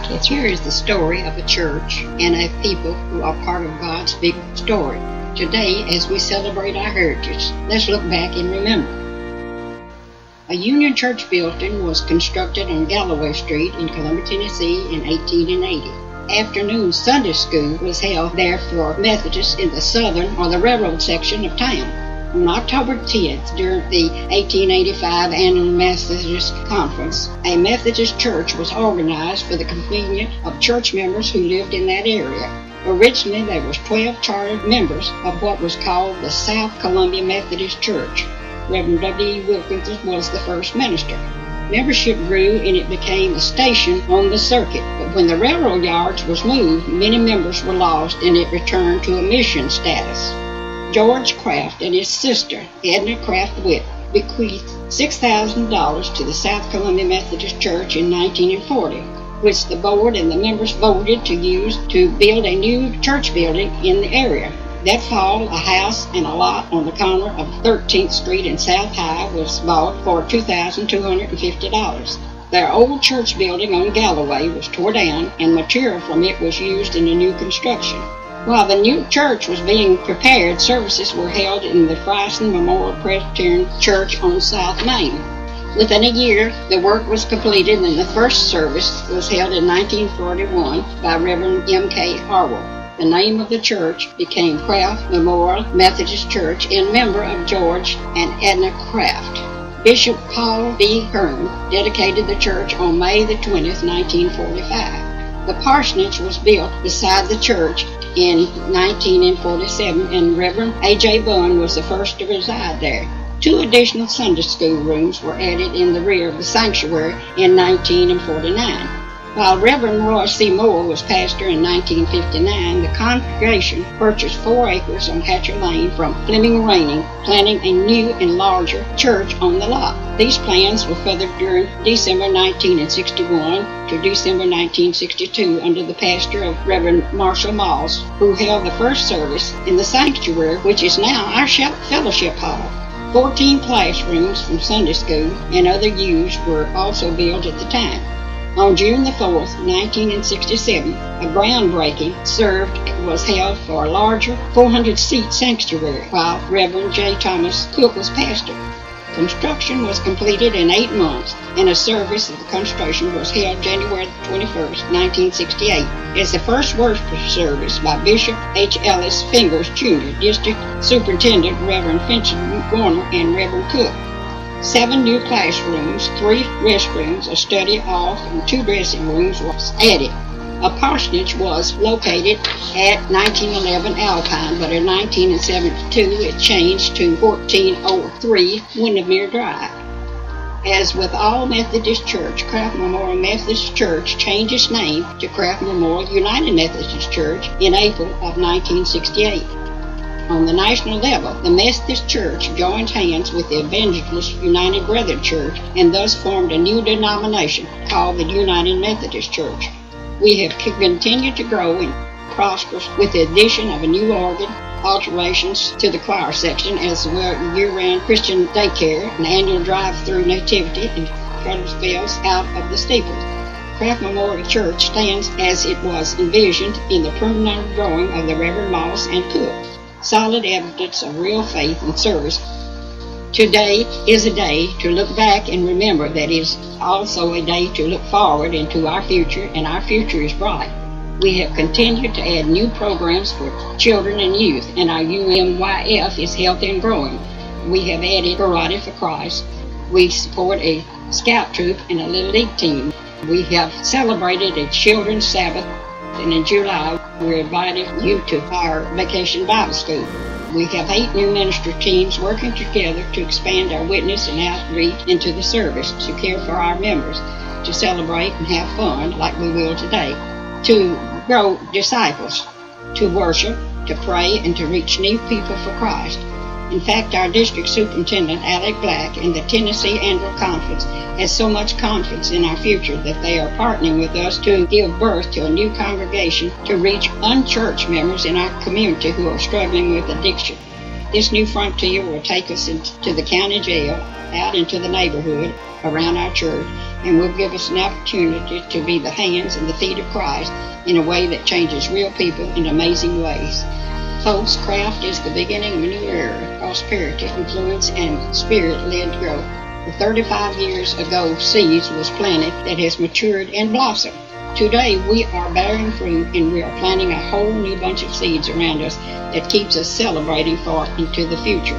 Yes, here is the story of a church and a people who are part of God's big story. Today, as we celebrate our heritage, let's look back and remember. A Union Church building was constructed on Galloway Street in Columbia, Tennessee in 1880. Afternoon Sunday school was held there for Methodists in the southern or the railroad section of town. On October 10th, during the 1885 Annual Methodist Conference, a Methodist church was organized for the convenience of church members who lived in that area. Originally, there was 12 chartered members of what was called the South Columbia Methodist Church. Reverend W. Wilkins was the first minister. Membership grew and it became a station on the circuit. But when the railroad yards was moved, many members were lost and it returned to a mission status. George Craft and his sister, Edna Craft Witt, bequeathed $6,000 to the South Columbia Methodist Church in 1940, which the board and the members voted to use to build a new church building in the area. That fall, a house and a lot on the corner of 13th Street and South High was bought for $2,250. Their old church building on Galloway was tore down and material from it was used in the new construction. While the new church was being prepared, services were held in the Friesen Memorial Presbyterian Church on South Main. Within a year, the work was completed and the first service was held in 1941 by Reverend M.K. Harwell. The name of the church became Craft Memorial Methodist Church in member of George and Edna Craft. Bishop Paul B. Hearn dedicated the church on May the 20th, 1945. The parsonage was built beside the church in 1947, and Reverend A.J. Bunn was the first to reside there. 2 additional Sunday school rooms were added in the rear of the sanctuary in 1949. While Reverend Roy C. Moore was pastor in 1959, the congregation purchased 4 acres on Hatcher Lane from Fleming Raining, planning a new and larger church on the lot. These plans were furthered during December 1961 to December 1962 under the pastor of Reverend Marshall Moss, who held the first service in the sanctuary, which is now our fellowship hall. 14 classrooms from Sunday school and other use were also built at the time. On June the 4th, 1967, a groundbreaking was held for a larger 400-seat sanctuary while Reverend J. Thomas Cook was pastor. Construction was completed in 8 months, and a service of the construction was held January 21st, 1968, as the first worship service by Bishop H. Ellis Fingers, Jr., District Superintendent Reverend Finch Warner, and Reverend Cook. 7 new classrooms, 3 restrooms, a study hall, and 2 dressing rooms were added. A parsonage was located at 1911 Alpine, but in 1972 it changed to 1403 Windermere Drive. As with all Methodist Church, Craft Memorial Methodist Church changed its name to Craft Memorial United Methodist Church in April of 1968. On the national level, the Methodist Church joined hands with the Evangelist United Brethren Church and thus formed a new denomination called the United Methodist Church. We have continued to grow and prosper with the addition of a new organ, alterations to the choir section, as well as year-round Christian daycare, an annual drive-through nativity, and colors bells out of the steeples. Craft Memorial Church stands as it was envisioned in the preliminary drawing of the Reverend Moss and Cook. Solid evidence of real faith and service. Today is a day to look back and remember that it is also a day to look forward into our future, and our future is bright. We have continued to add new programs for children and youth, and our UMYF is healthy and growing. We have added Variety for Christ. We support a scout troop and a little league team. We have celebrated a children's Sabbath, and in July we're inviting you to our Vacation Bible School. We have 8 new ministry teams working together to expand our witness and outreach into the service, to care for our members, to celebrate and have fun like we will today, to grow disciples, to worship, to pray, and to reach new people for Christ. In fact, our district superintendent, Alec Black, and the Tennessee Annual Conference has so much confidence in our future that they are partnering with us to give birth to a new congregation to reach unchurched members in our community who are struggling with addiction. This new frontier will take us into the county jail, out into the neighborhood around our church, and will give us an opportunity to be the hands and the feet of Christ in a way that changes real people in amazing ways. Folks, craft is the beginning of a new era of prosperity, influence, and spirit-led growth. The 35 years ago seeds was planted that has matured and blossomed. Today we are bearing fruit, and we are planting a whole new bunch of seeds around us that keeps us celebrating far into the future.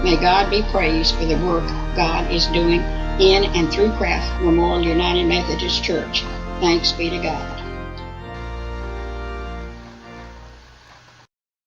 May God be praised for the work God is doing in and through Craft Memorial United Methodist Church. Thanks be to God.